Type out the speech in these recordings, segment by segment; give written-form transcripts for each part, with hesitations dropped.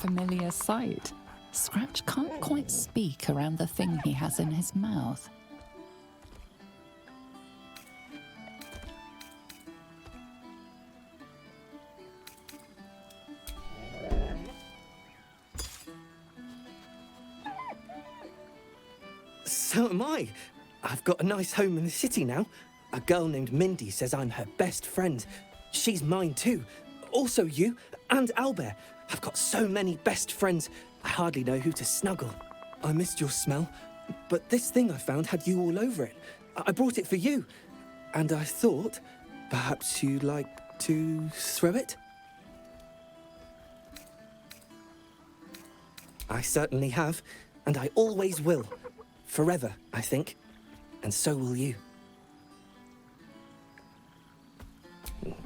familiar sight. Scratch can't quite speak around the thing he has in his mouth. So am I. I've got a nice home in the city now. A girl named Mindy says I'm her best friend. She's mine too. Also you and Albert. I've got so many best friends, I hardly know who to snuggle. I missed your smell, but this thing I found had you all over it. I brought it for you. And I thought, perhaps you'd like to throw it? I certainly have, and I always will. Forever, I think. And so will you.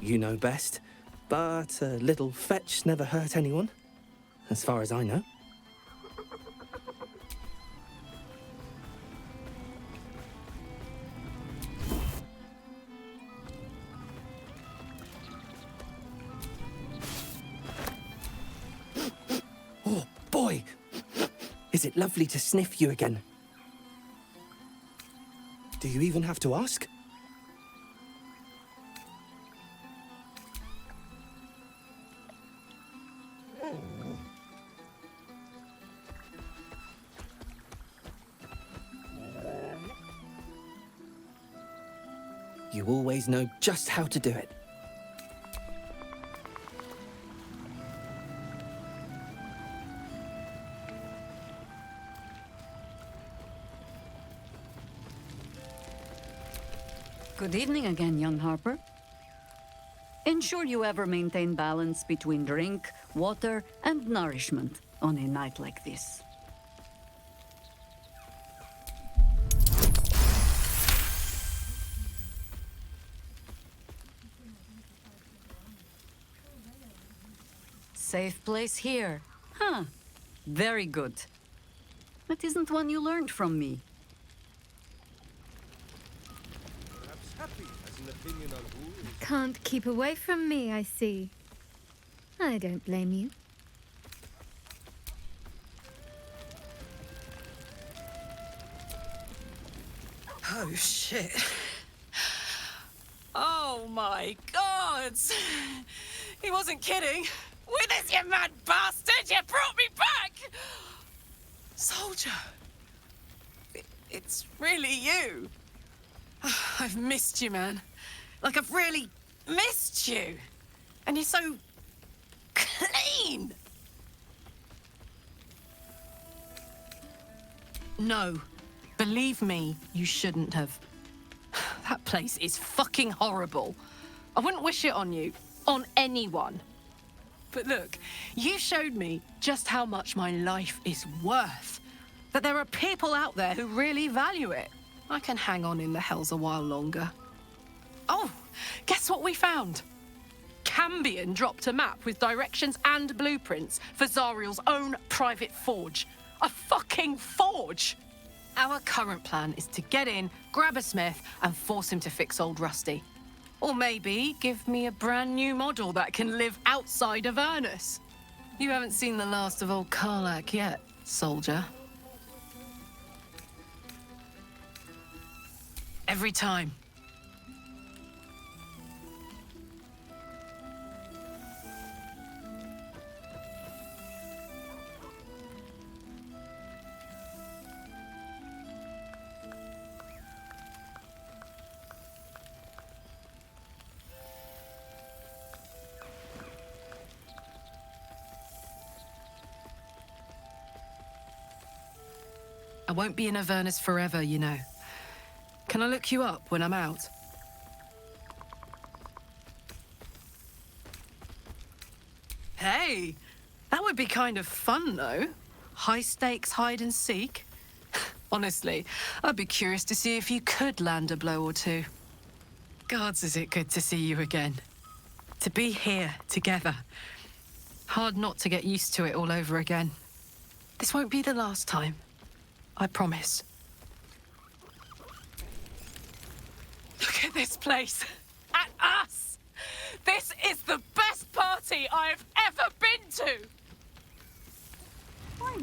You know best, but a little fetch never hurt anyone, as far as I know. Oh, boy! Is it lovely to sniff you again? Do you even have to ask? You always know just how to do it. Good evening again, young Harper. Ensure you ever maintain balance between drink, water, and nourishment on a night like this. Safe place here. Huh. Very good. That isn't one you learned from me. Can't keep away from me, I see. I don't blame you. Oh, shit. Oh, my God! He wasn't kidding. Withers, you mad bastard! You brought me back! Soldier. It's really you. I've missed you, man. Like, I've really missed you. And you're so clean. No. Believe me, you shouldn't have. That place is fucking horrible. I wouldn't wish it on you. On anyone. But look, you showed me just how much my life is worth. That there are people out there who really value it. I can hang on in the hells a while longer. Oh, guess what we found? Cambion dropped a map with directions and blueprints for Zariel's own private forge. A fucking forge! Our current plan is to get in, grab a smith, and force him to fix old Rusty. Or maybe give me a brand new model that can live outside of Avernus. You haven't seen the last of old Karlak yet, soldier. Every time. I won't be in Avernus forever, you know. Can I look you up when I'm out? Hey, that would be kind of fun, though. High-stakes hide and seek. Honestly, I'd be curious to see if you could land a blow or two. Gods, is it good to see you again. To be here, together. Hard not to get used to it all over again. This won't be the last time. I promise. Look at this place. At us. This is the best party I've ever been to.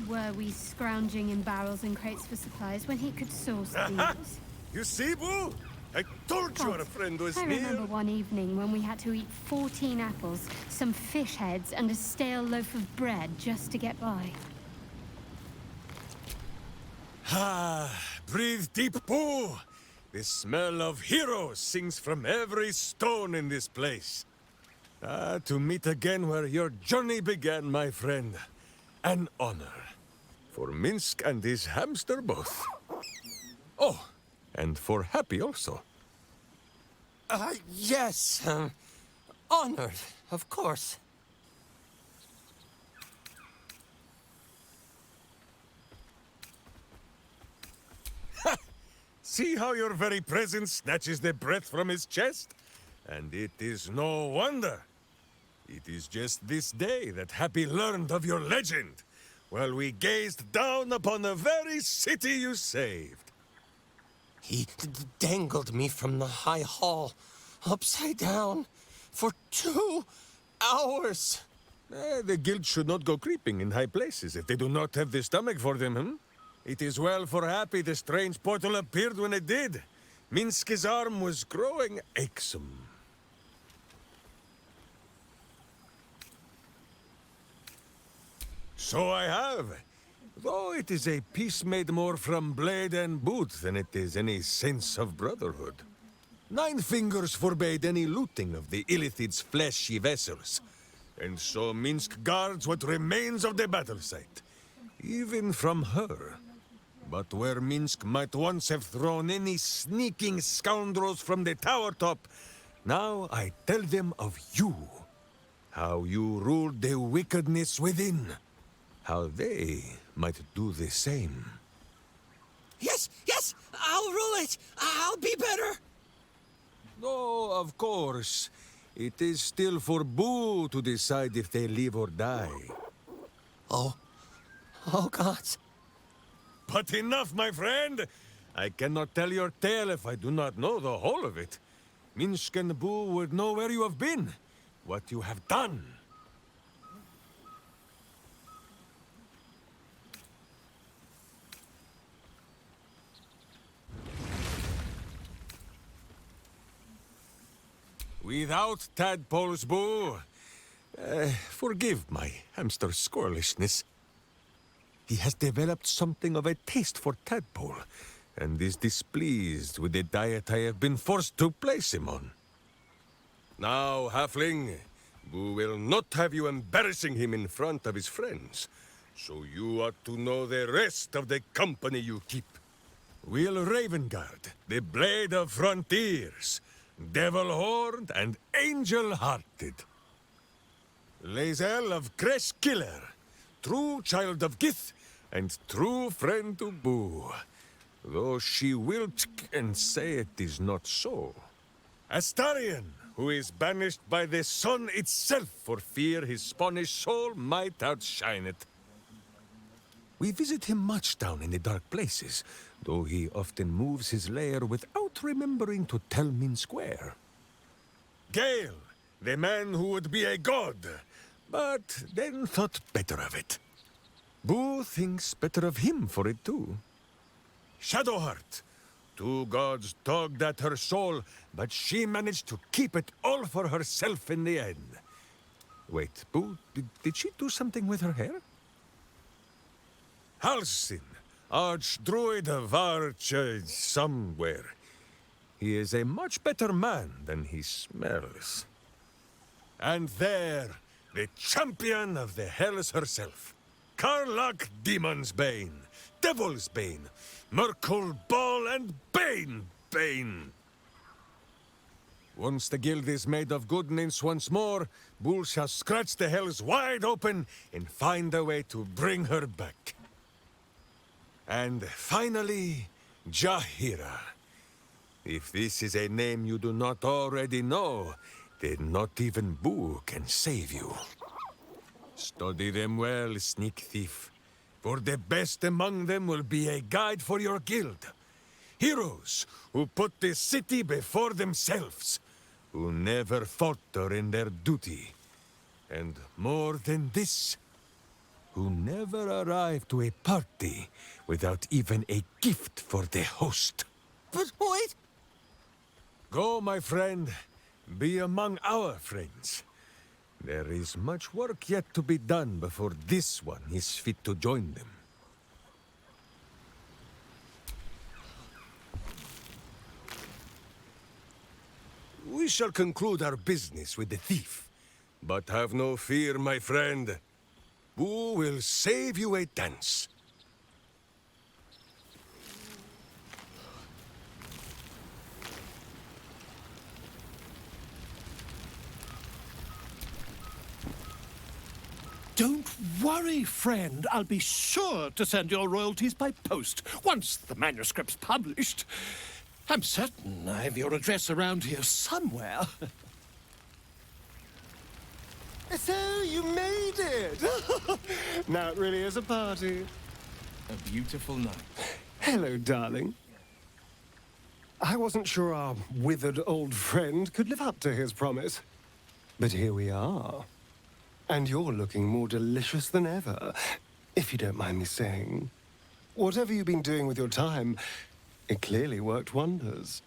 were we scrounging in barrels and crates for supplies when he could source these? You see, Boo? I told you our friend was I near. remember one evening when we had to eat 14 apples, some fish heads, and a stale loaf of bread just to get by. Breathe deep, Boo. The smell of heroes sings from every stone in this place. To meet again where your journey began, my friend. An honor. For Minsk and his hamster both. Oh, and for Happy also. Yes. Honored, of course. See how your very presence snatches the breath from his chest? And it is no wonder. It is just this day that Happy learned of your legend, while we gazed down upon the very city you saved. He dangled me from the high hall, upside down, for 2 hours. The guild should not go creeping in high places if they do not have the stomach for them, hmm? It is well for Happy the strange portal appeared when it did. Minsk's arm was growing achsome. So I have. Though it is a piece made more from blade and boot than it is any sense of brotherhood. 9 fingers forbade any looting of the Illithid's fleshy vessels. And so Minsk guards what remains of the battle site. Even from her. But where Minsk might once have thrown any sneaking scoundrels from the tower top, now I tell them of you. How you ruled the wickedness within. How they might do the same. Yes, I'll rule it. I'll be better. Oh, of course. It is still for Boo to decide if they live or die. Oh, gods. But enough, my friend! I cannot tell your tale if I do not know the whole of it. Minsk and Boo would know where you have been, what you have done. Without tadpoles, Boo. Forgive my hamster's squirrelishness. He has developed something of a taste for tadpole, and is displeased with the diet I have been forced to place him on. Now, halfling, Boo will not have you embarrassing him in front of his friends, so you ought to know the rest of the company you keep. Will Ravengard, the Blade of Frontiers, Devil-Horned and Angel-Hearted. Lae'zel of Creshkiller, true child of Gith, and true friend to Boo. Though she will and say it is not so. Astarion, who is banished by the sun itself for fear his Spanish soul might outshine it. We visit him much down in the dark places, though he often moves his lair without remembering to tell Minsk where. Gale, the man who would be a god, but then thought better of it. Boo thinks better of him for it too. Shadowheart, 2 gods tugged at her soul, but she managed to keep it all for herself in the end. Wait, Boo, did she do something with her hair? Halsin, Archdruid of Arch... somewhere. He is a much better man than he smells. And there, the champion of the Hells herself. Karlach Demon's Bane, Devil's Bane, Merkul Ball and Bane. Once the guild is made of goodness once more, Bull shall scratch the Hells wide open and find a way to bring her back. And finally, Jahira. If this is a name you do not already know, then not even Boo can save you. Study them well, sneak thief, for the best among them will be a guide for your guild. Heroes who put the city before themselves, who never falter in their duty. And more than this, who never arrive to a party without even a gift for the host. But wait! Go, my friend. Be among our friends. There is much work yet to be done before this one is fit to join them. We shall conclude our business with the thief. But have no fear, my friend. Boo will save you a dance. Don't worry, friend. I'll be sure to send your royalties by post once the manuscript's published. I'm certain I have your address around here somewhere. So you made it! Now it really is a party. A beautiful night. Hello, darling. I wasn't sure our withered old friend could live up to his promise. But here we are. And you're looking more delicious than ever, if you don't mind me saying. Whatever you've been doing with your time, it clearly worked wonders.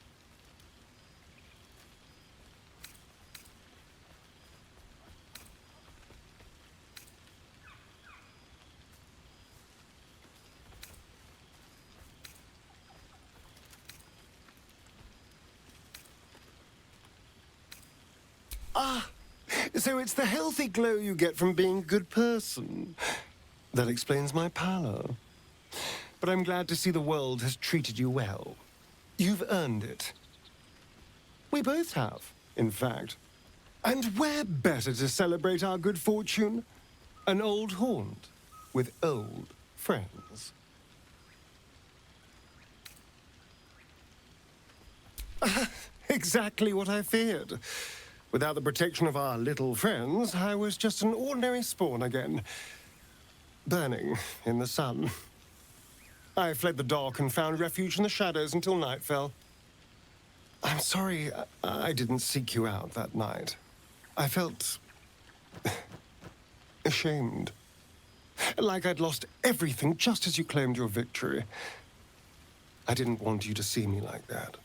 Ah, so it's the healthy glow you get from being a good person. That explains my pallor. But I'm glad to see the world has treated you well. You've earned it. We both have, in fact. And where better to celebrate our good fortune? An old haunt with old friends. Exactly what I feared. Without the protection of our little friends, I was just an ordinary spawn again. Burning in the sun. I fled the dock and found refuge in the shadows until night fell. I'm sorry I didn't seek you out that night. I felt ashamed. Like I'd lost everything just as you claimed your victory. I didn't want you to see me like that.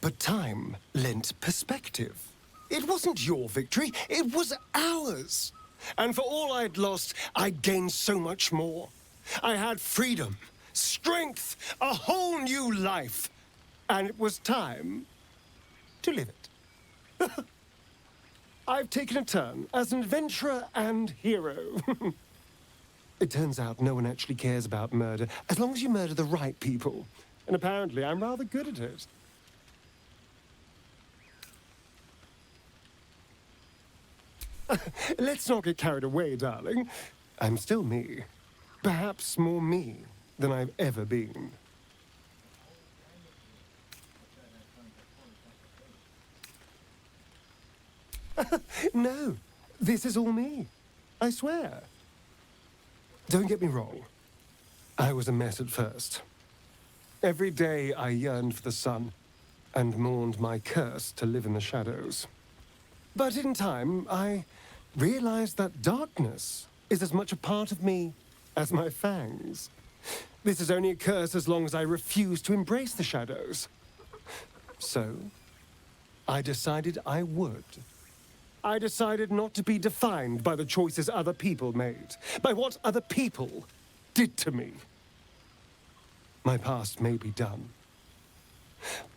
But time lent perspective. It wasn't your victory, it was ours. And for all I'd lost, I'd gained so much more. I had freedom, strength, a whole new life. And it was time to live it. I've taken a turn as an adventurer and hero. It turns out no one actually cares about murder, as long as you murder the right people. And apparently I'm rather good at it. Let's not get carried away, darling. I'm still me. Perhaps more me than I've ever been. No, this is all me. I swear. Don't get me wrong. I was a mess at first. Every day I yearned for the sun and mourned my curse to live in the shadows. But in time, I realized that darkness is as much a part of me as my fangs. This is only a curse as long as I refuse to embrace the shadows. So, I decided I would. I decided not to be defined by the choices other people made, by what other people did to me. My past may be done,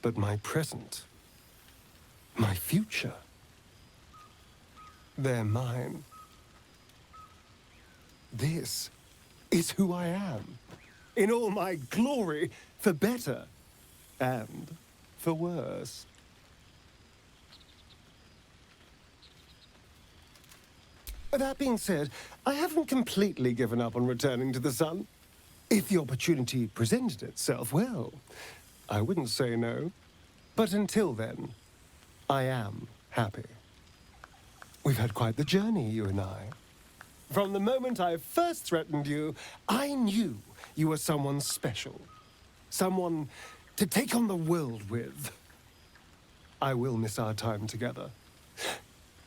but my present, my future, they're mine. This is who I am, in all my glory, for better and for worse. That being said, I haven't completely given up on returning to the sun. If the opportunity presented itself, well, I wouldn't say no. But until then, I am happy. We've had quite the journey, you and I. From the moment I first threatened you, I knew you were someone special. Someone to take on the world with. I will miss our time together.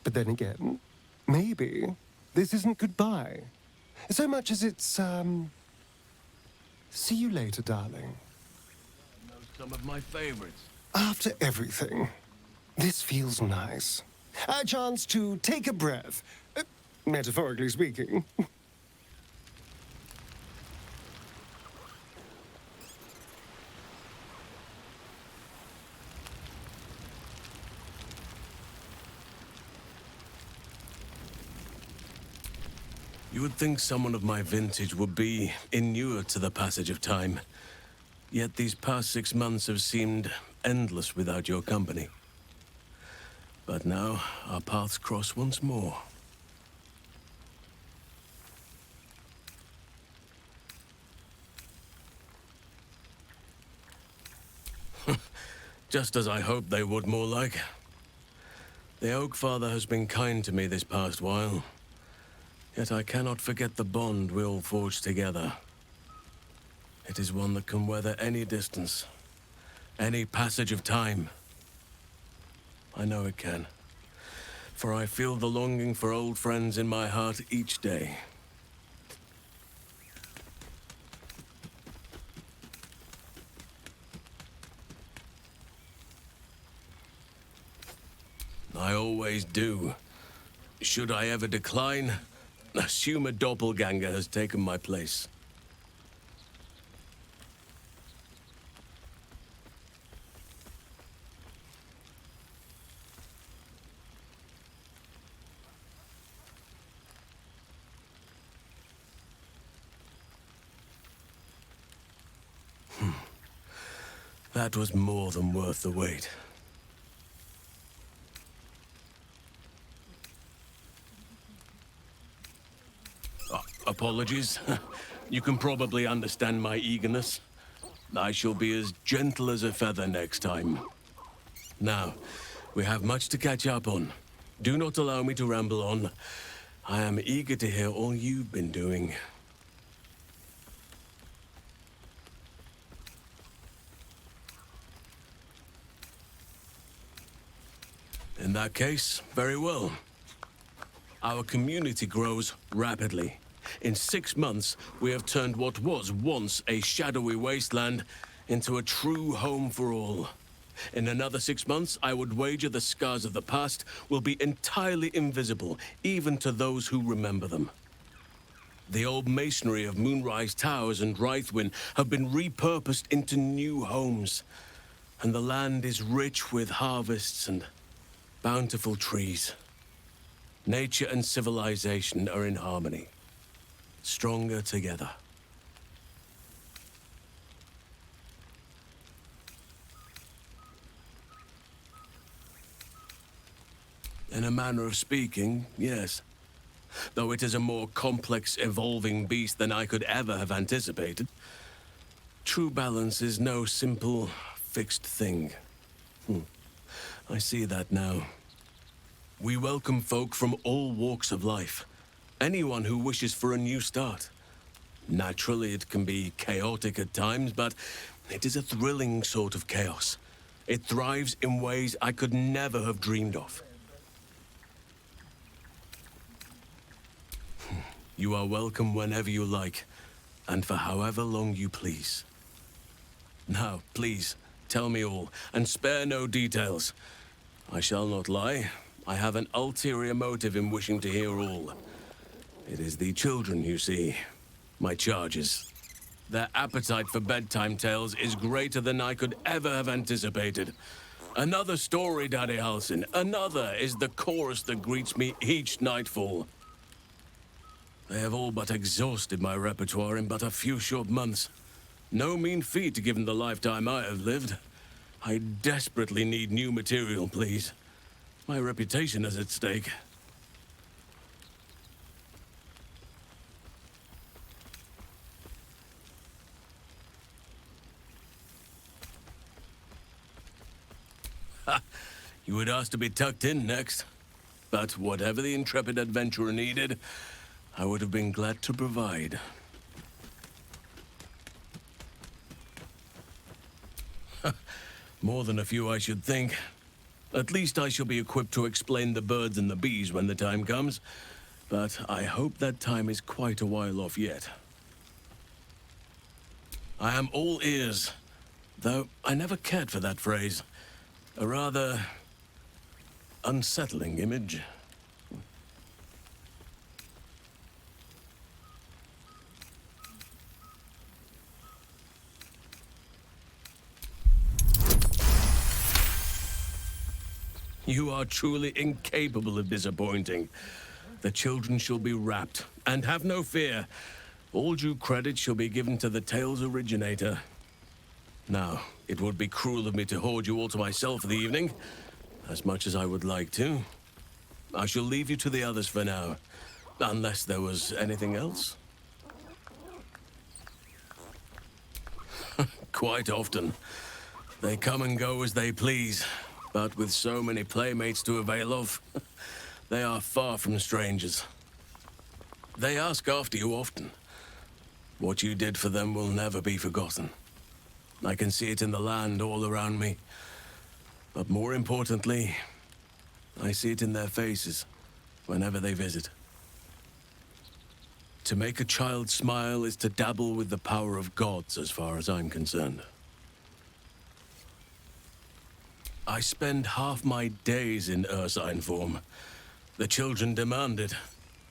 But then again, maybe this isn't goodbye. So much as it's, see you later, darling. Some of my favorites. After everything, this feels nice. A chance to take a breath, metaphorically speaking. You would think someone of my vintage would be inured to the passage of time. Yet these past 6 months have seemed endless without your company. But now, our paths cross once more. Just as I hoped they would, more like. The Oak Father has been kind to me this past while. Yet I cannot forget the bond we all forged together. It is one that can weather any distance, any passage of time. I know it can, for I feel the longing for old friends in my heart each day. I always do. Should I ever decline, assume a doppelganger has taken my place. That was more than worth the wait. Apologies. You can probably understand my eagerness. I shall be as gentle as a feather next time. Now, we have much to catch up on. Do not allow me to ramble on. I am eager to hear all you've been doing. In that case, very well. Our community grows rapidly. In 6 months, we have turned what was once a shadowy wasteland into a true home for all. In another 6 months, I would wager the scars of the past will be entirely invisible, even to those who remember them. The old masonry of Moonrise Towers and Rythwin have been repurposed into new homes, and the land is rich with harvests and bountiful trees. Nature and civilization are in harmony, stronger together. In a manner of speaking, yes. Though it is a more complex, evolving beast than I could ever have anticipated. True balance is no simple, fixed thing. I see that now. We welcome folk from all walks of life. Anyone who wishes for a new start. Naturally, it can be chaotic at times, but it is a thrilling sort of chaos. It thrives in ways I could never have dreamed of. You are welcome whenever you like, and for however long you please. Now, please, tell me all, and spare no details. I shall not lie. I have an ulterior motive in wishing to hear all. It is the children, you see. My charges. Their appetite for bedtime tales is greater than I could ever have anticipated. Another story, Daddy Halsin. Another is the chorus that greets me each nightfall. They have all but exhausted my repertoire in but a few short months. No mean feat given the lifetime I have lived. I desperately need new material, please. My reputation is at stake. Ha! You would ask to be tucked in next. But whatever the intrepid adventurer needed, I would have been glad to provide. More than a few, I should think. At least I shall be equipped to explain the birds and the bees when the time comes. But I hope that time is quite a while off yet. I am all ears, though I never cared for that phrase. A rather unsettling image. You are truly incapable of disappointing. The children shall be wrapped, and have no fear. All due credit shall be given to the tale's originator. Now, it would be cruel of me to hoard you all to myself for the evening, as much as I would like to. I shall leave you to the others for now, unless there was anything else. Quite often. They come and go as they please, but with so many playmates to avail of, they are far from strangers. They ask after you often. What you did for them will never be forgotten. I can see it in the land all around me. But more importantly, I see it in their faces whenever they visit. To make a child smile is to dabble with the power of gods, as far as I'm concerned. I spend half my days in ursine form. The children demand it.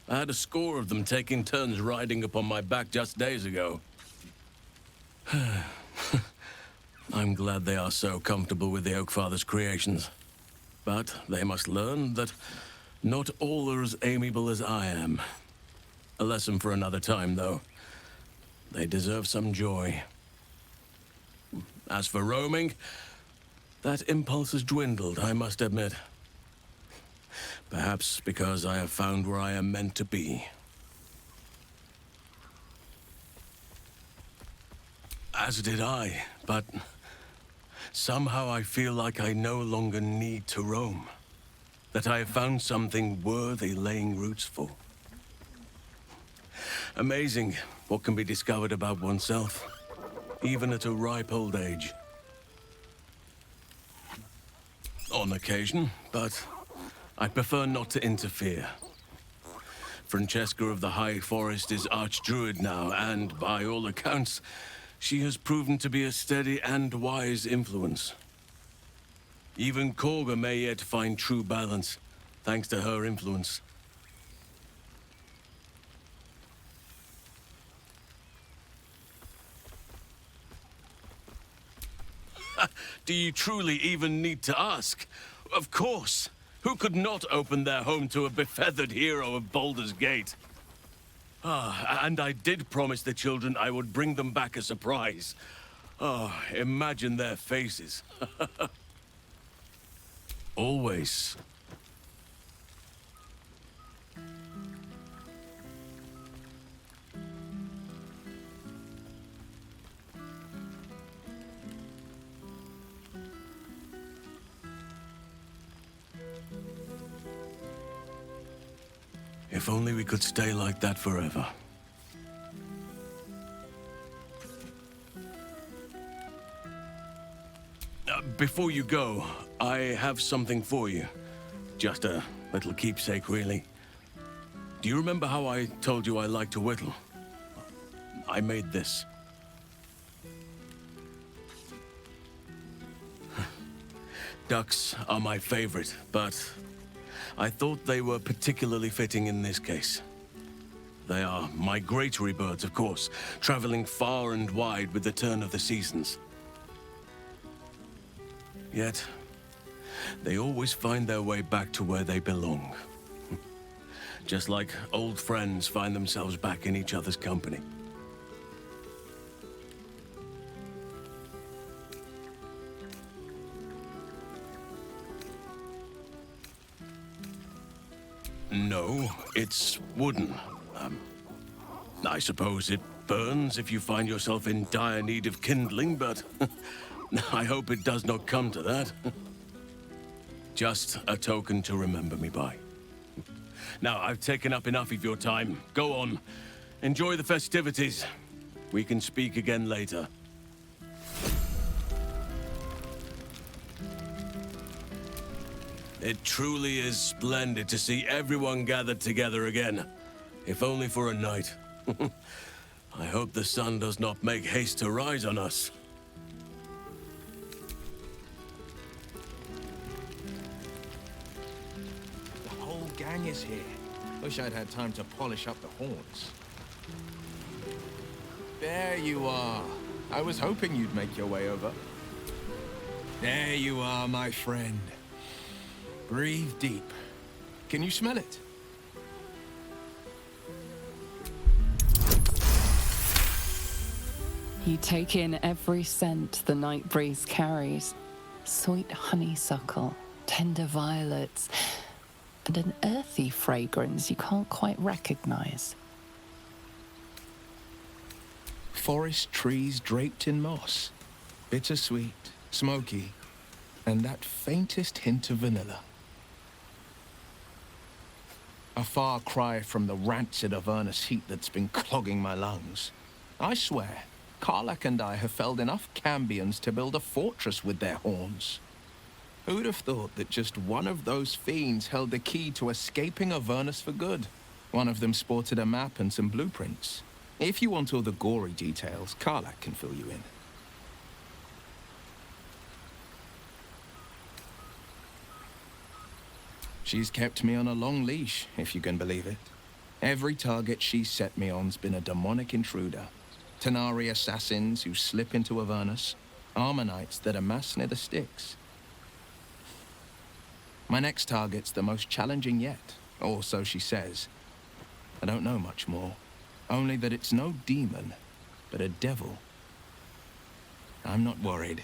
I had a score of them taking turns riding upon my back just days ago. I'm glad they are so comfortable with the Oakfather's creations. But they must learn that not all are as amiable as I am. A lesson for another time, though. They deserve some joy. As for roaming, that impulse has dwindled, I must admit. Perhaps because I have found where I am meant to be. As did I, but somehow I feel like I no longer need to roam. That I have found something worthy laying roots for. Amazing what can be discovered about oneself, even at a ripe old age. On occasion, but I prefer not to interfere. Francesca of the High Forest is Archdruid now, and by all accounts, she has proven to be a steady and wise influence. Even Korga may yet find true balance, thanks to her influence. Do you truly even need to ask? Of course. Who could not open their home to a befeathered hero of Baldur's Gate? And I did promise the children I would bring them back a surprise. Imagine their faces. Always. If only we could stay like that forever. Before you go, I have something for you. Just a little keepsake, really. Do you remember how I told you I like to whittle? I made this. Ducks are my favorite, but I thought they were particularly fitting in this case. They are migratory birds, of course, traveling far and wide with the turn of the seasons. Yet, they always find their way back to where they belong. Just like old friends find themselves back in each other's company. No, it's wooden. I suppose it burns if you find yourself in dire need of kindling, but I hope it does not come to that. Just a token to remember me by. Now, I've taken up enough of your time. Go on. Enjoy the festivities. We can speak again later. It truly is splendid to see everyone gathered together again, if only for a night. I hope the sun does not make haste to rise on us. The whole gang is here. Wish I'd had time to polish up the horns. There you are. I was hoping you'd make your way over. There you are, my friend. Breathe deep. Can you smell it? You take in every scent the night breeze carries. Sweet honeysuckle, tender violets, and an earthy fragrance you can't quite recognize. Forest trees draped in moss. Bittersweet, smoky, and that faintest hint of vanilla. A far cry from the rancid Avernus heat that's been clogging my lungs. I swear, Karlach and I have felled enough Cambions to build a fortress with their horns. Who'd have thought that just one of those fiends held the key to escaping Avernus for good? One of them sported a map and some blueprints. If you want all the gory details, Karlach can fill you in. She's kept me on a long leash, if you can believe it. Every target she's set me on's been a demonic intruder. Tenari assassins who slip into Avernus, Armonites that amass near the sticks. My next target's the most challenging yet, or so she says. I don't know much more, only that it's no demon, but a devil. I'm not worried.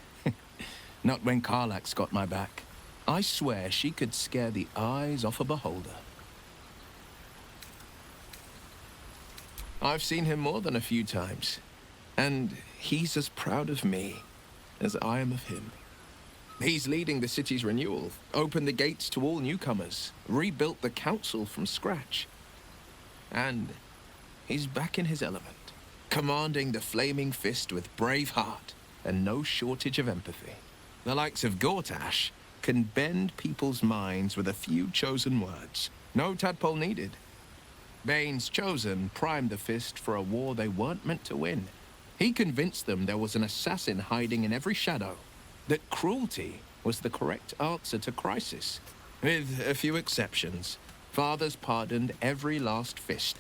Not when Karlach's got my back. I swear she could scare the eyes off a beholder. I've seen him more than a few times, and he's as proud of me as I am of him. He's leading the city's renewal, opened the gates to all newcomers, rebuilt the council from scratch. And he's back in his element, commanding the Flaming Fist with brave heart and no shortage of empathy. The likes of Gortash can bend people's minds with a few chosen words. No tadpole needed. Bane's Chosen primed the Fist for a war they weren't meant to win. He convinced them there was an assassin hiding in every shadow, that cruelty was the correct answer to crisis. With a few exceptions, fathers pardoned every last Fist.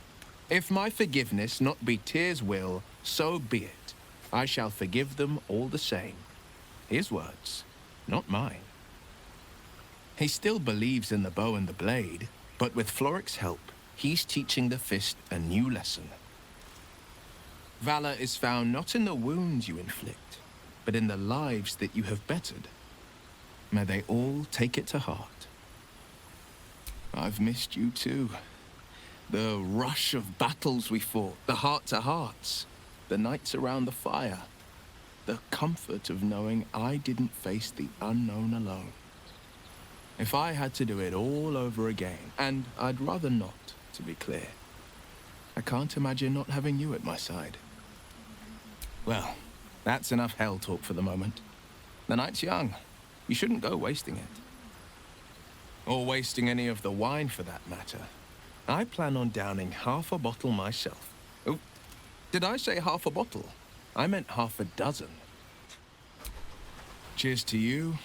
If my forgiveness not be Tyr's will, so be it. I shall forgive them all the same. His words, not mine. He still believes in the bow and the blade, but with Floric's help, he's teaching the Fist a new lesson. Valor is found not in the wounds you inflict, but in the lives that you have bettered. May they all take it to heart. I've missed you too. The rush of battles we fought, the heart-to-hearts, the nights around the fire, the comfort of knowing I didn't face the unknown alone. If I had to do it all over again, and I'd rather not, to be clear, I can't imagine not having you at my side. Well, that's enough hell talk for the moment. The night's young. You shouldn't go wasting it. Or wasting any of the wine for that matter. I plan on downing half a bottle myself. Oh, did I say half a bottle? I meant half a dozen. Cheers to you.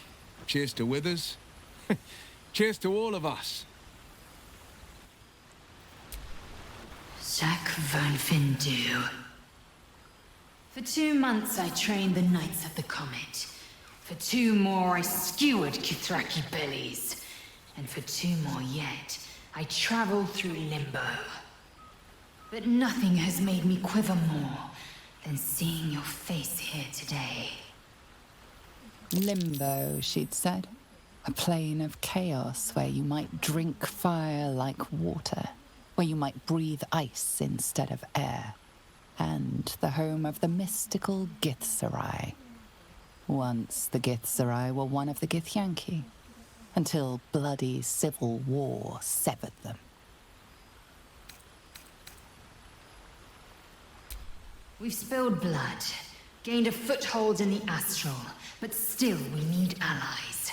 Cheers to Withers. Cheers to all of us. Jacques Van Findu. For 2 months I trained the Knights of the Comet. For 2 more I skewered Kithraki bellies. And for 2 more yet, I traveled through limbo. But nothing has made me quiver more than seeing your face here today. Limbo, she'd said. A plane of chaos where you might drink fire like water, where you might breathe ice instead of air, and the home of the mystical Githzerai. Once the Githzerai were one of the Githyanki, until bloody civil war severed them. We've spilled blood, gained a foothold in the astral, but still we need allies.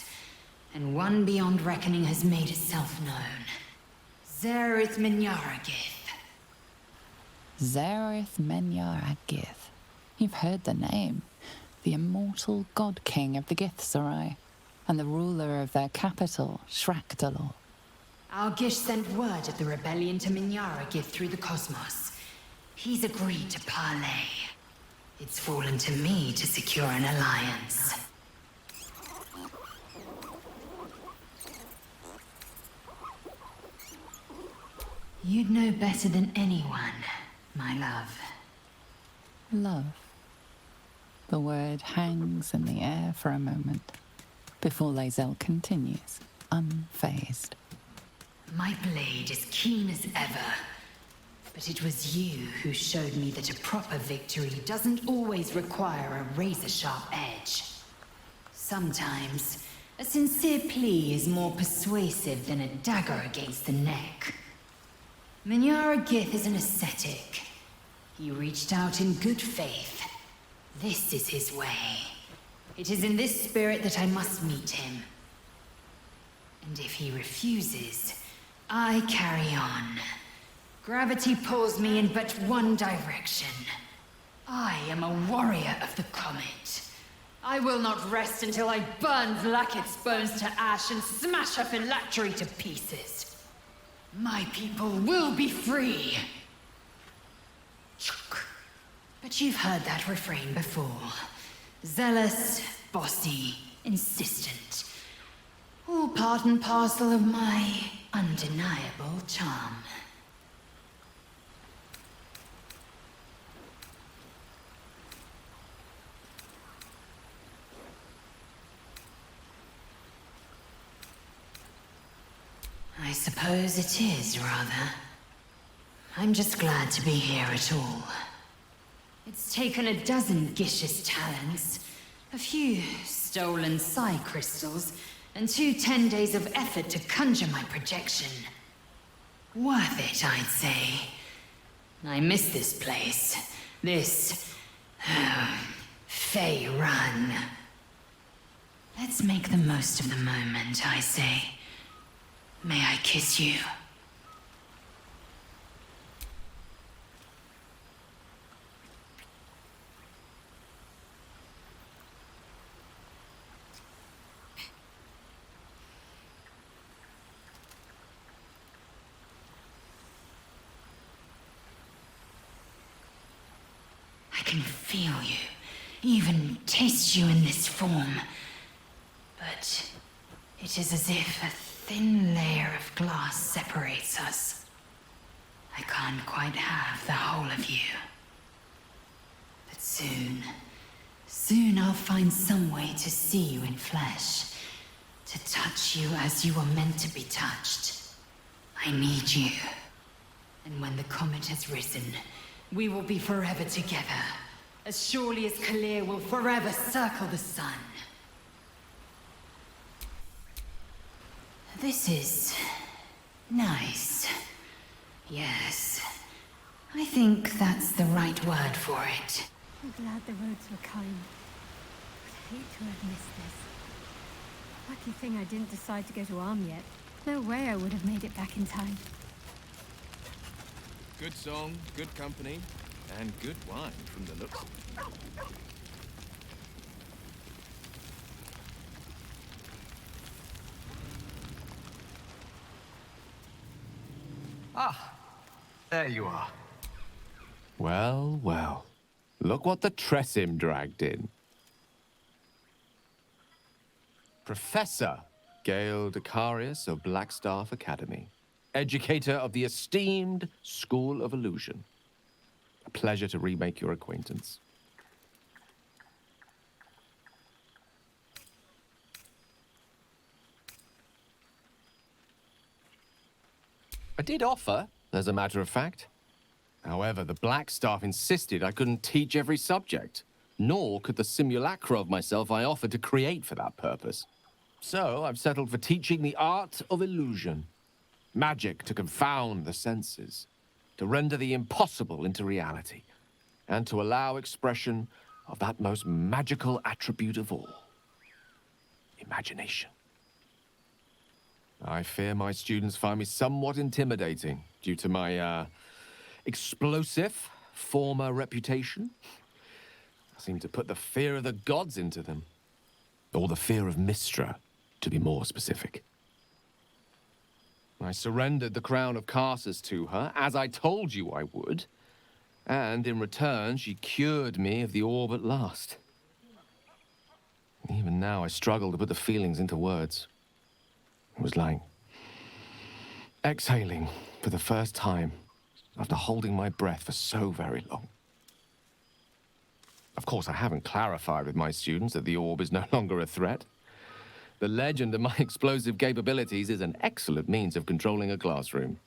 and one beyond reckoning has made itself known. Zerith Minyaragith. Zerith Menyar-Agith. You've heard the name. The immortal god king of the Githzerai, and the ruler of their capital, Shrakdalor. Our Gish sent word of the rebellion to Minyaragith through the cosmos. He's agreed to parley. It's fallen to me to secure an alliance. You'd know better than anyone, my love. Love. The word hangs in the air for a moment, before Lae'zel continues, unfazed. My blade is keen as ever. But it was you who showed me that a proper victory doesn't always require a razor-sharp edge. Sometimes, a sincere plea is more persuasive than a dagger against the neck. Minyaragith is an ascetic. He reached out in good faith. This is his way. It is in this spirit that I must meet him. And if he refuses, I carry on. Gravity pulls me in but one direction. I am a warrior of the comet. I will not rest until I burn Vlaakith's bones to ash and smash her phylactery to pieces. My people will be free. But you've heard that refrain before. Zealous, bossy, insistent. All part and parcel of my undeniable charm. I suppose it is, rather. I'm just glad to be here at all. It's taken a dozen Gish's talents, a few stolen psi crystals, and 2 10 days of effort to conjure my projection. Worth it, I'd say. I miss this place. This... Fey Run. Let's make the most of the moment, I say. May I kiss you? I can feel you, even taste you in this form. But it is as if a thin layer of glass separates us. I can't quite have the whole of you. But soon I'll find some way to see you in flesh, to touch you as you are meant to be touched. I need you. And when the comet has risen, we will be forever together, as surely as Kalir will forever circle the sun. This is... nice. Yes. I think that's the right word for it. I'm glad the roads were kind. I'd hate to have missed this. Lucky thing I didn't decide to go to Arm yet. No way I would have made it back in time. Good song, good company, and good wine from the looks of it. Ah, there you are. Well, well. Look what the Tressim dragged in. Professor Gale Decarius of Blackstaff Academy. Educator of the esteemed School of Illusion. A pleasure to remake your acquaintance. I did offer, as a matter of fact. However, the Blackstaff insisted I couldn't teach every subject, nor could the simulacra of myself I offered to create for that purpose. So I've settled for teaching the art of illusion. Magic to confound the senses, to render the impossible into reality, and to allow expression of that most magical attribute of all, imagination. I fear my students find me somewhat intimidating due to my, explosive former reputation. I seem to put the fear of the gods into them. Or the fear of Mystra, to be more specific. I surrendered the crown of Carsus to her, as I told you I would. And in return, she cured me of the orb at last. Even now, I struggle to put the feelings into words. It was like exhaling for the first time after holding my breath for so very long. Of course, I haven't clarified with my students that the orb is no longer a threat. The legend of my explosive capabilities is an excellent means of controlling a classroom.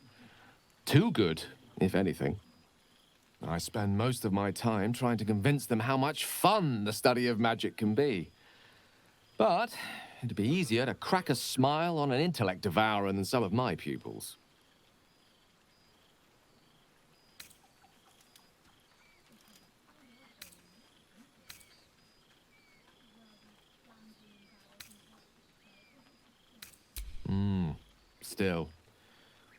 Too good, if anything. I spend most of my time trying to convince them how much fun the study of magic can be. But it'd be easier to crack a smile on an intellect devourer than some of my pupils. Still,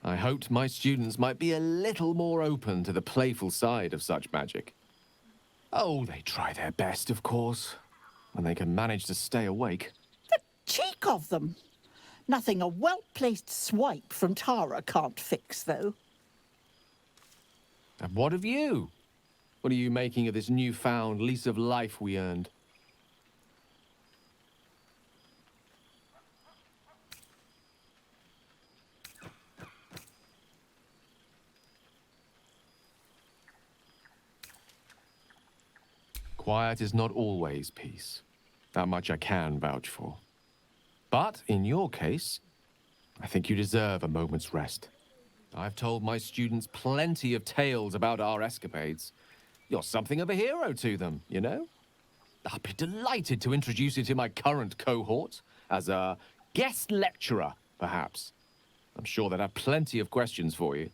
I hoped my students might be a little more open to the playful side of such magic. Oh, they try their best, of course, when they can manage to stay awake. Cheek of them! Nothing a well-placed swipe from Tara can't fix, though. And what of you? What are you making of this newfound lease of life we earned? Quiet is not always peace. That much I can vouch for. But in your case, I think you deserve a moment's rest. I've told my students plenty of tales about our escapades. You're something of a hero to them, you know? I'll be delighted to introduce you to my current cohort as a guest lecturer, perhaps. I'm sure they'd have plenty of questions for you.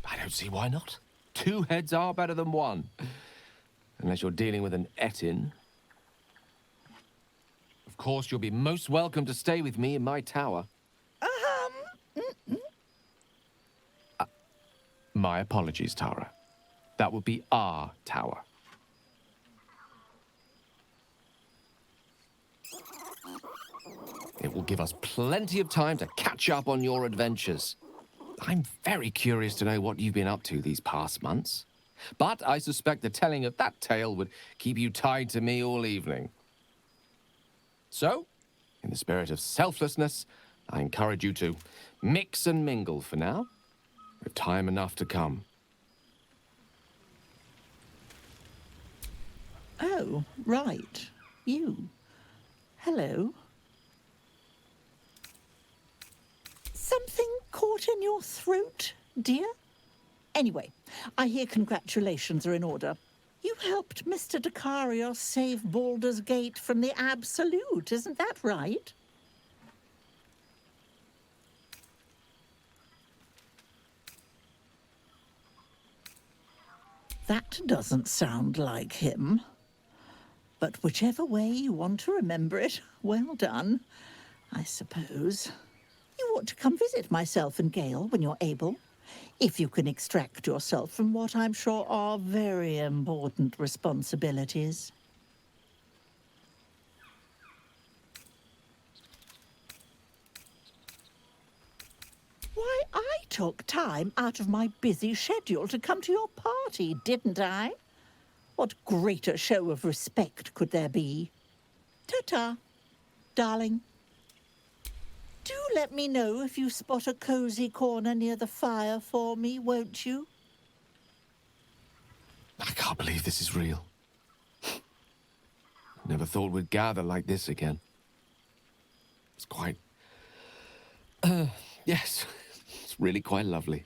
I don't see why not. 2 heads are better than 1. Unless you're dealing with an Etin. Of course, you'll be most welcome to stay with me in my tower. My apologies, Tara. That would be our tower. It will give us plenty of time to catch up on your adventures. I'm very curious to know what you've been up to these past months. But I suspect the telling of that tale would keep you tied to me all evening. So, in the spirit of selflessness, I encourage you to mix and mingle for now, with time enough to come. Oh, right. You. Hello. Something caught in your throat, dear? Anyway, I hear congratulations are in order. You helped Mr. Dicarios save Baldur's Gate from the Absolute, isn't that right? That doesn't sound like him. But whichever way you want to remember it, well done, I suppose. You ought to come visit myself and Gale when you're able, if you can extract yourself from what I'm sure are very important responsibilities. Why, I took time out of my busy schedule to come to your party, didn't I? What greater show of respect could there be? Ta-ta, darling. Do let me know if you spot a cozy corner near the fire for me, won't you? I can't believe this is real. Never thought we'd gather like this again. It's quite... yes, it's really quite lovely.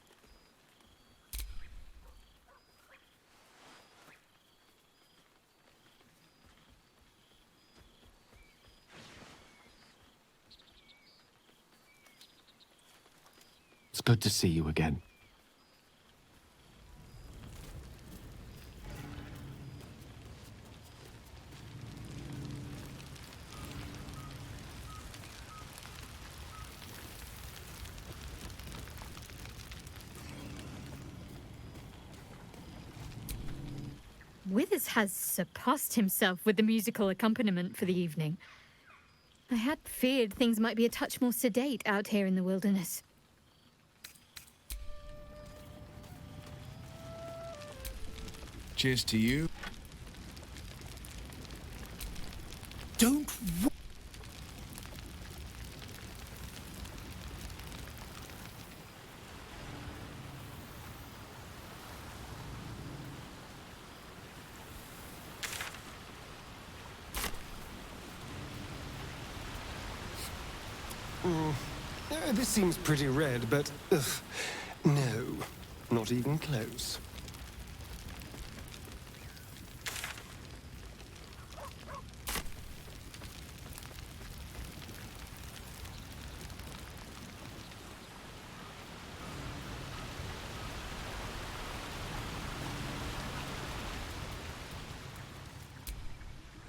It's good to see you again. Withers has surpassed himself with the musical accompaniment for the evening. I had feared things might be a touch more sedate out here in the wilderness. Cheers to you. Don't. This seems pretty red, but no, not even close.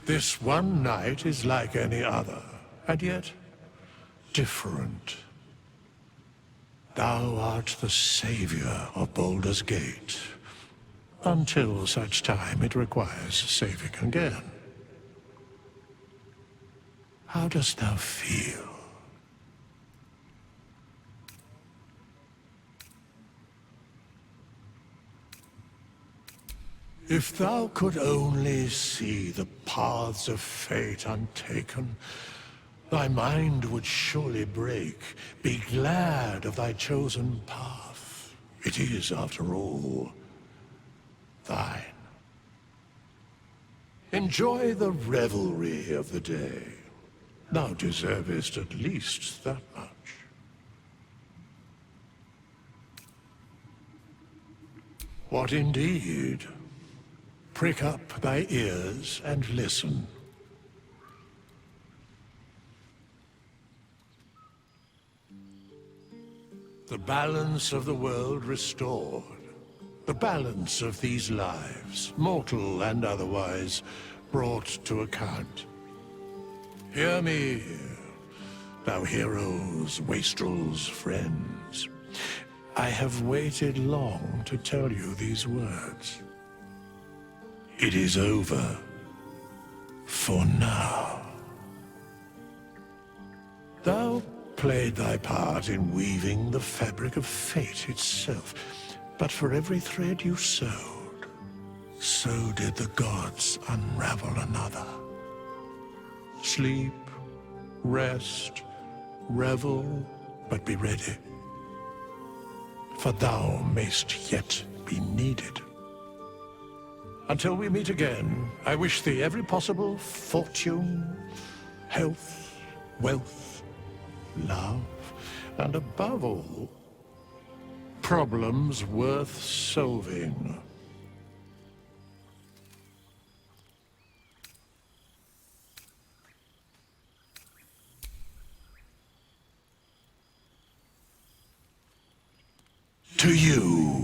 This one night is like any other, and yet different. Thou art the savior of Baldur's Gate, until such time it requires saving again. How dost thou feel? If thou could only see the paths of fate untaken, thy mind would surely break. Be glad of thy chosen path. It is, after all, thine. Enjoy the revelry of the day. Thou deservest at least that much. What indeed? Prick up thy ears and listen. The balance of the world restored. The balance of these lives, mortal and otherwise, brought to account. Hear me, thou heroes, wastrels, friends. I have waited long to tell you these words. It is over. For now. Thou played thy part in weaving the fabric of fate itself, but for every thread you sewed, so did the gods unravel another. Sleep, rest, revel, but be ready, for thou mayst yet be needed. Until we meet again, I wish thee every possible fortune, health, wealth, love, and above all, problems worth solving. To you.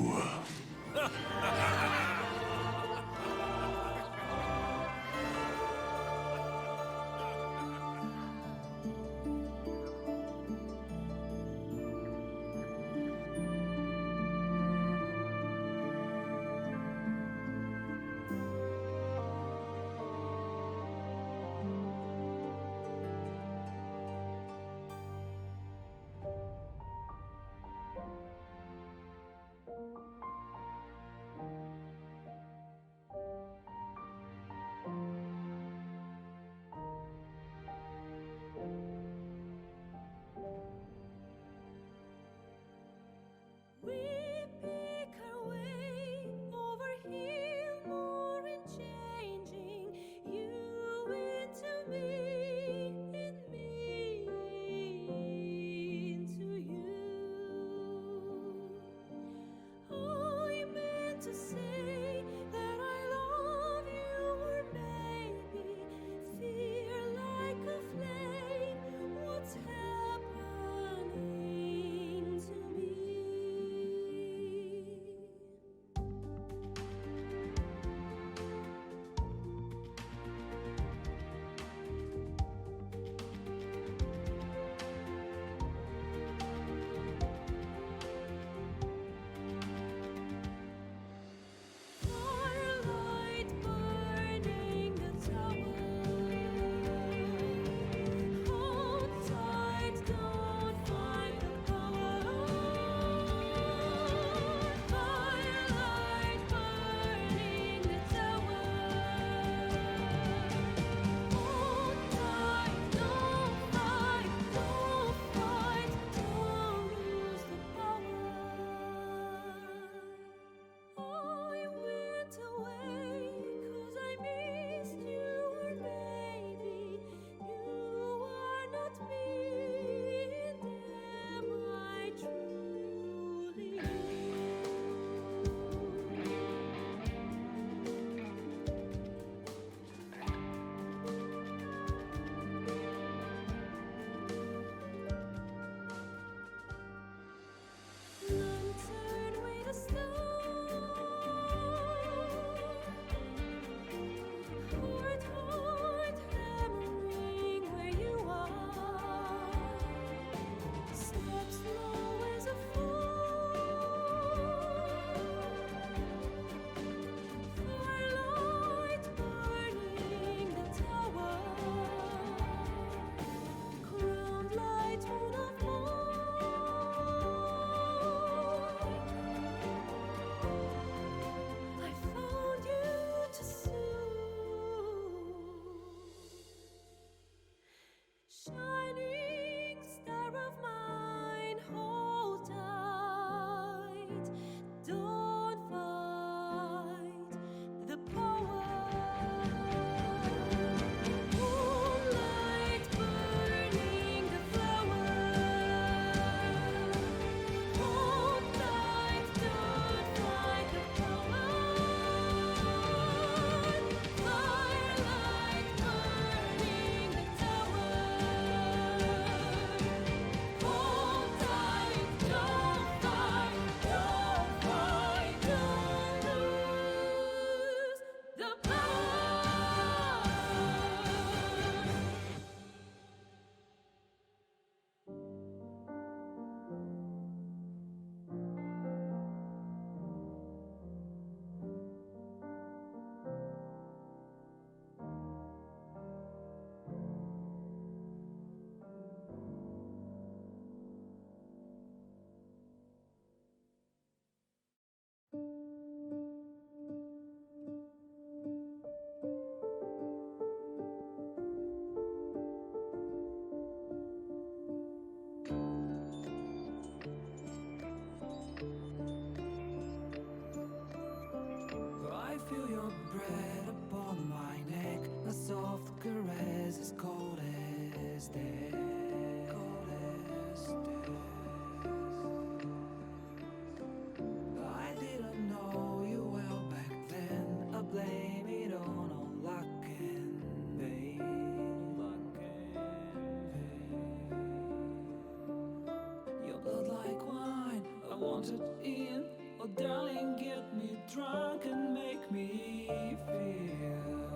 wanted in. Oh, darling, get me drunk and make me feel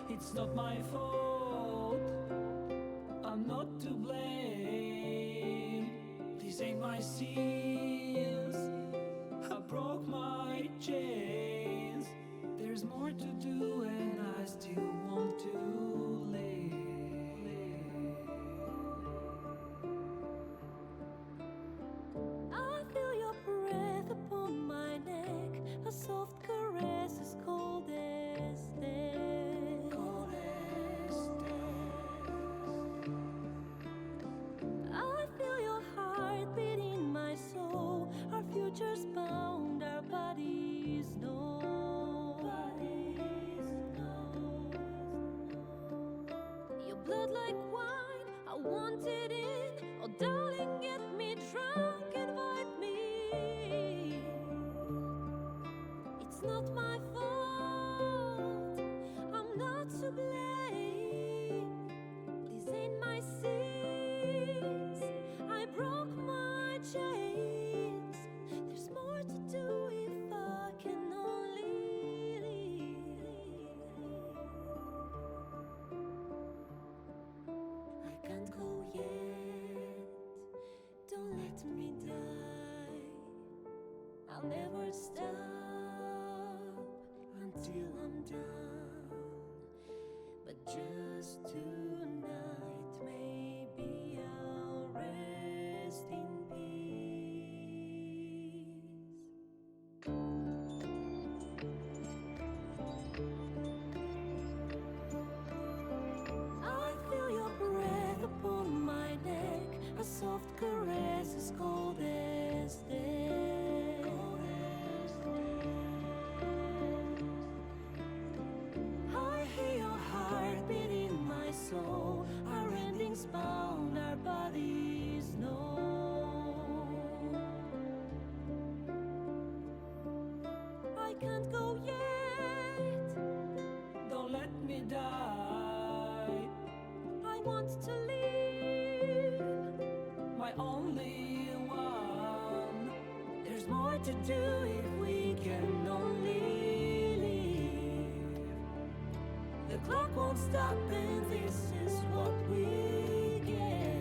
it's not my fault. I'm not to blame. These ain't my sins. I broke my chains. There's more to do, and I still want to live. I feel your breath upon my neck, a soft caress as cold as death. Cold as death. I feel your heart beat in my soul. Our futures bound, our bodies know. Your blood like wine, I want it in. Oh, darling, get me drunk, invite me. It's not my fault, I'm not to blame. These ain't my sins, I broke my chains. There's more to do if I can only leave. I can't go yet, don't let me die. I'll never stop until I'm done. But just tonight, maybe I'll rest in peace. I feel your breath upon my neck, a soft caress as cold as death. I hear your heart beat in my soul. Our endings bound, our bodies know. I can't go yet, Don't let me die. I want to live. My only one. There's more to do if we can only live. The clock won't stop, and this is what we get.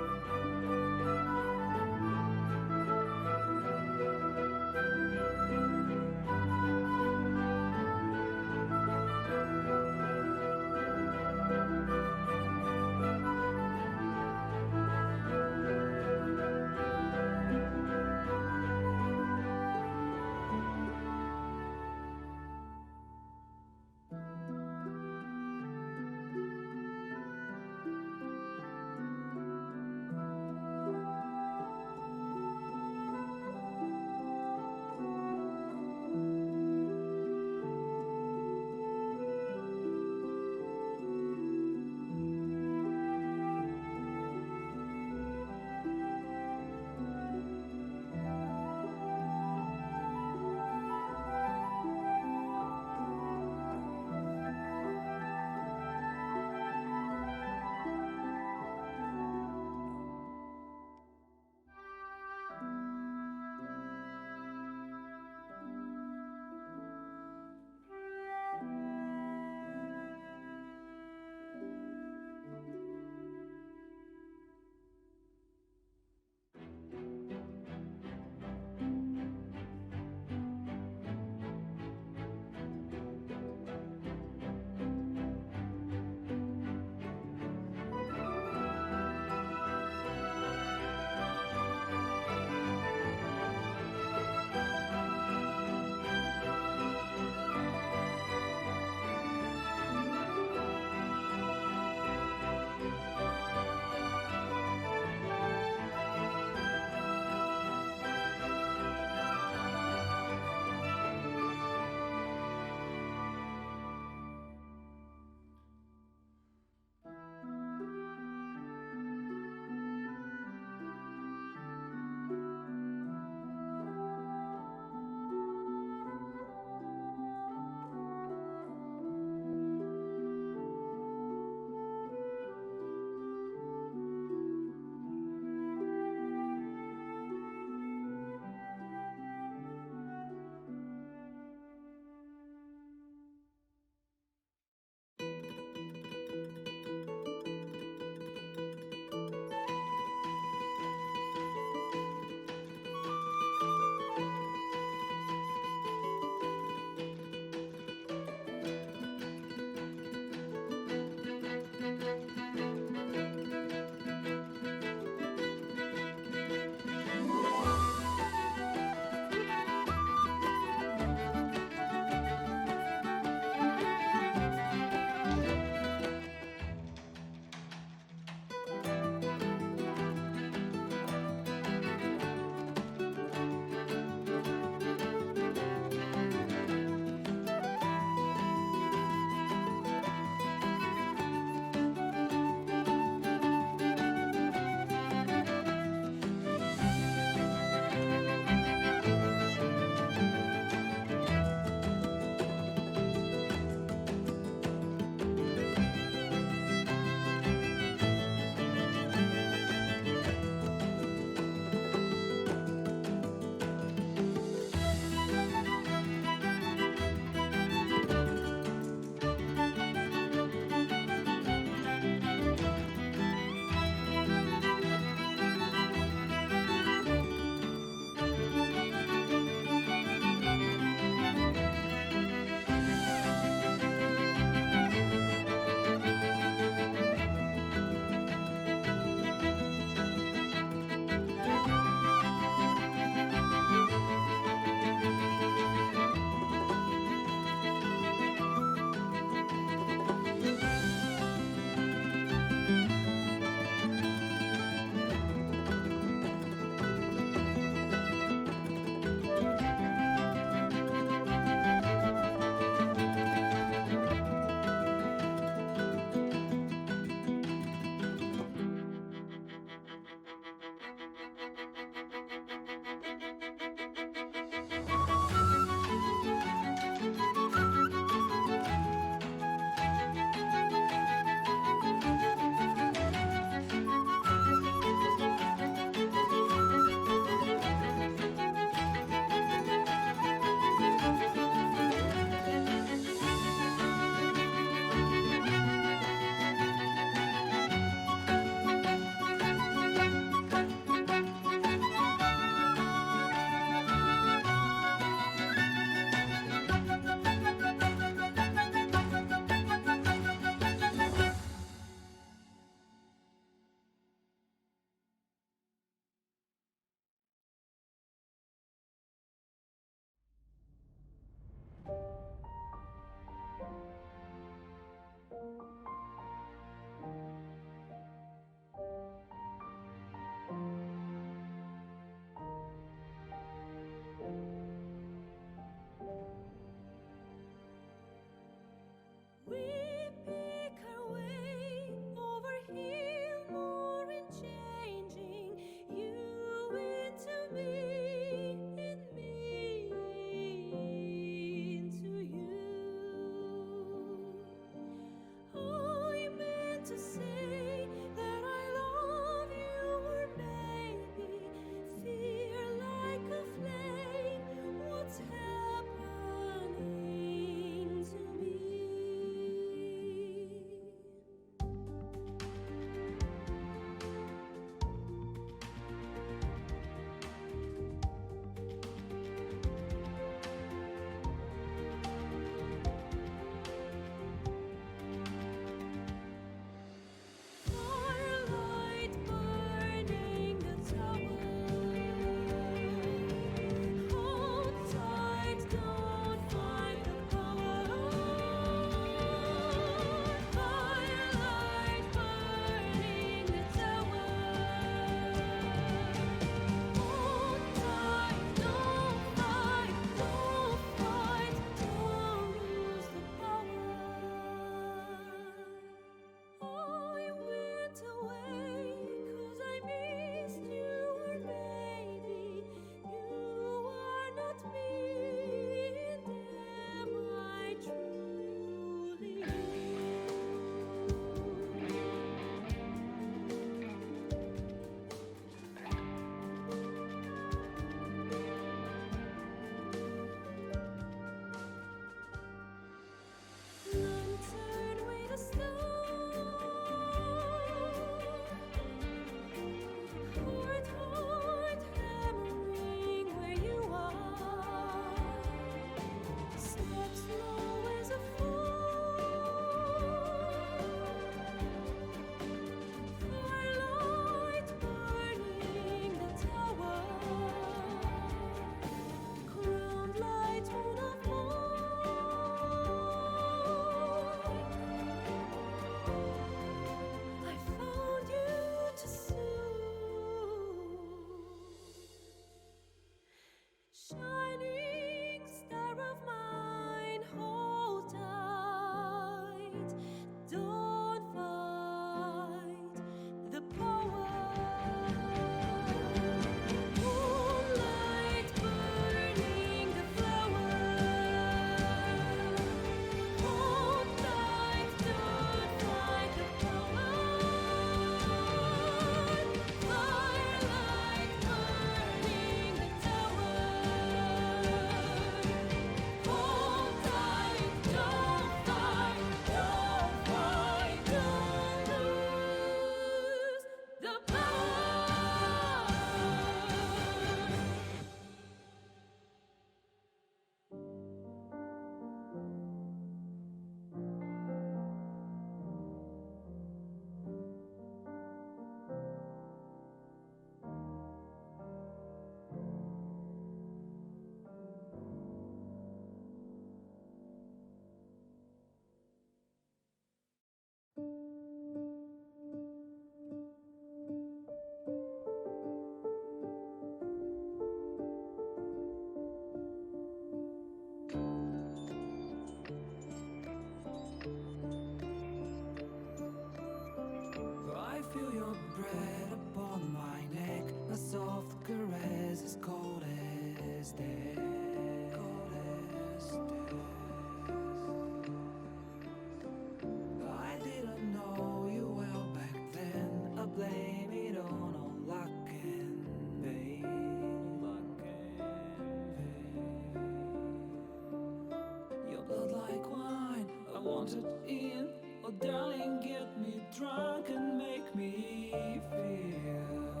wanted in. Oh, darling, get me drunk and make me feel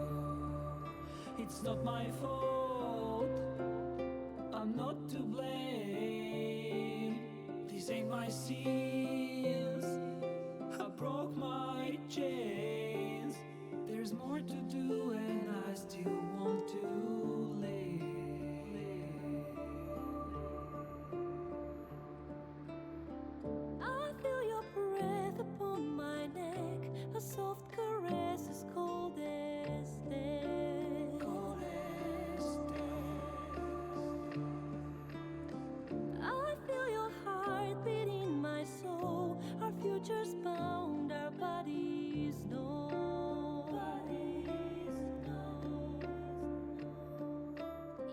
it's not my fault. I'm not to blame. These ain't my sins. I broke my chains. There's more to do, and I still want to live. I feel your breath upon my neck, a soft caress as cold as death. Cold as death. I feel your heart beat in my soul. Our futures bound, our bodies know.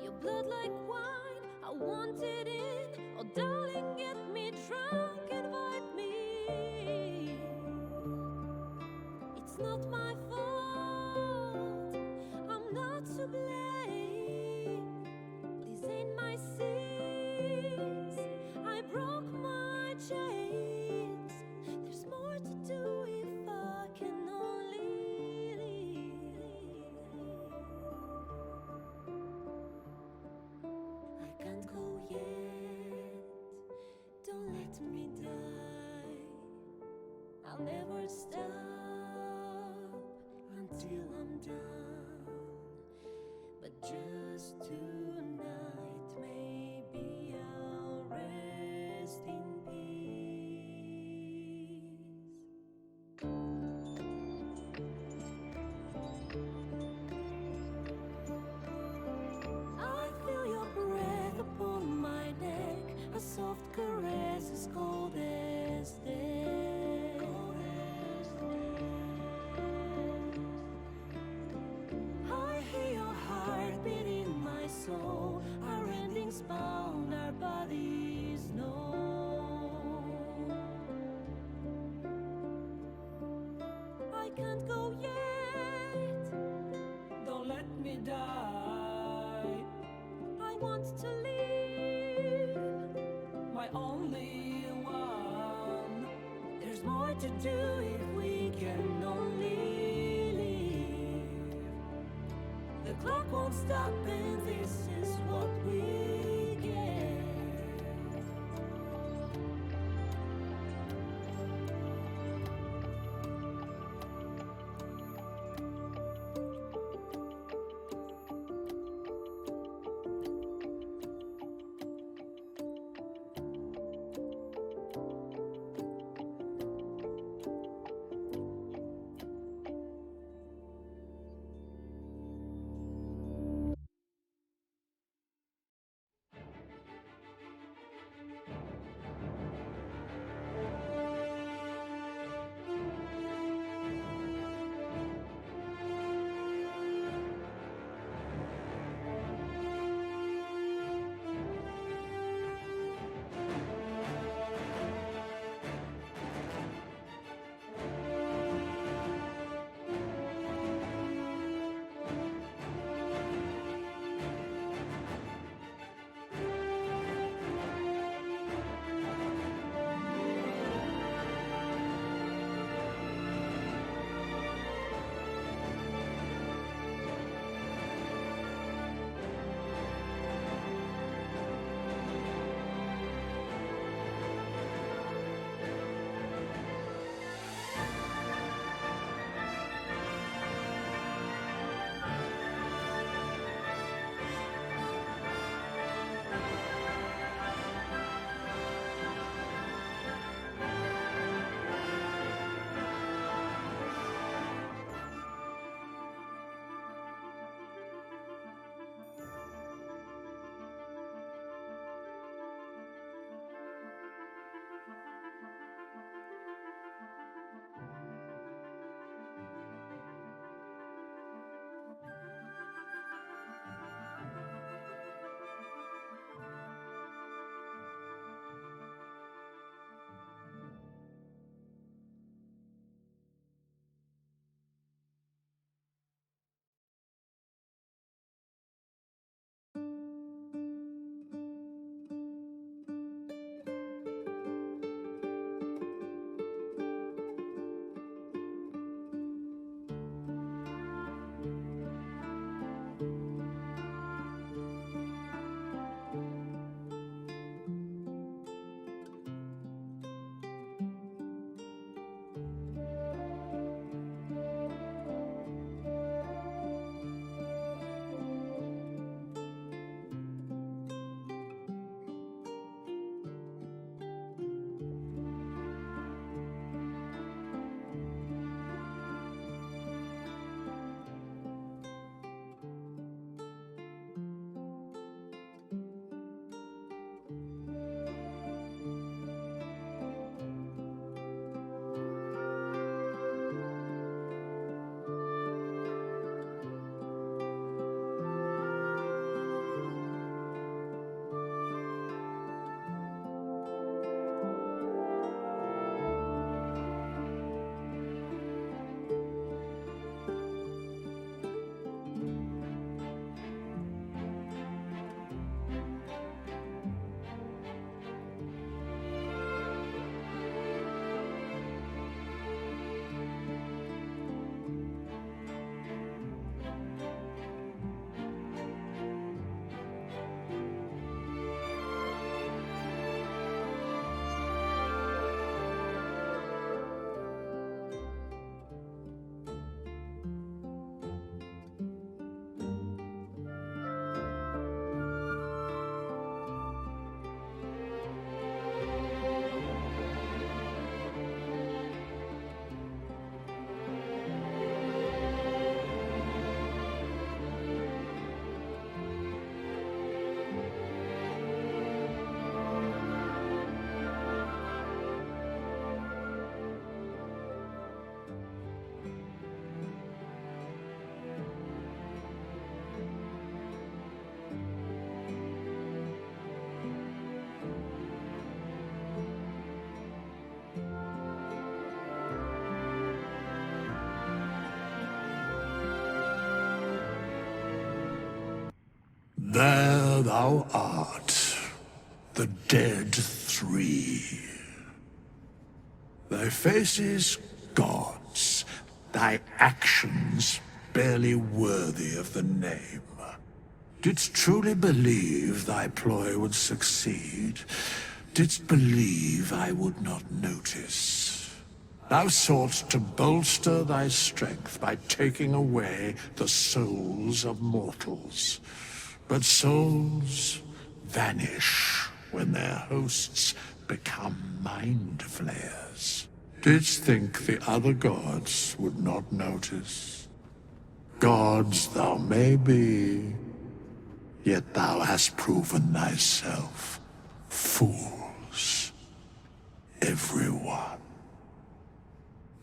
Your blood like wine, I want it in. Oh, darling, get me drunk, invite me. It's not my fault, I'm not to blame. These ain't my sins, I broke my chains. There's more to do if I can only leave. I can't go yet, don't let me die. I'll never stop until I'm done. But just tonight, maybe I'll rest in peace. I feel your breath upon my neck, a soft caress as cold as death. I hear your heart beat in my soul. Our endings bound, our bodies know. I can't go yet, Don't let me die. I want to live. My only one. There's more to do if we can only live. The clock won't stop, and this is what we get. There thou art, the dead three. Thy faces gods, thy actions barely worthy of the name. Didst truly believe thy ploy would succeed? Didst believe I would not notice? Thou soughtst to bolster thy strength by taking away the souls of mortals. But souls vanish when their hosts become mind flayers. Didst think the other gods would not notice? Gods thou may be, yet thou hast proven thyself fools, everyone.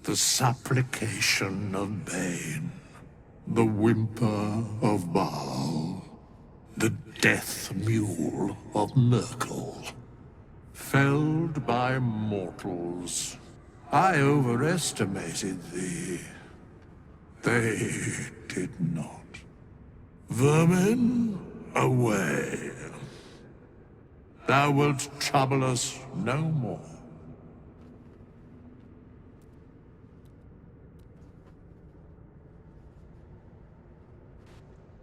The supplication of Bane, the whimper of Baal, the death mule of Merkel. Felled by mortals, I overestimated thee. They did not. Vermin, away. Thou wilt trouble us no more.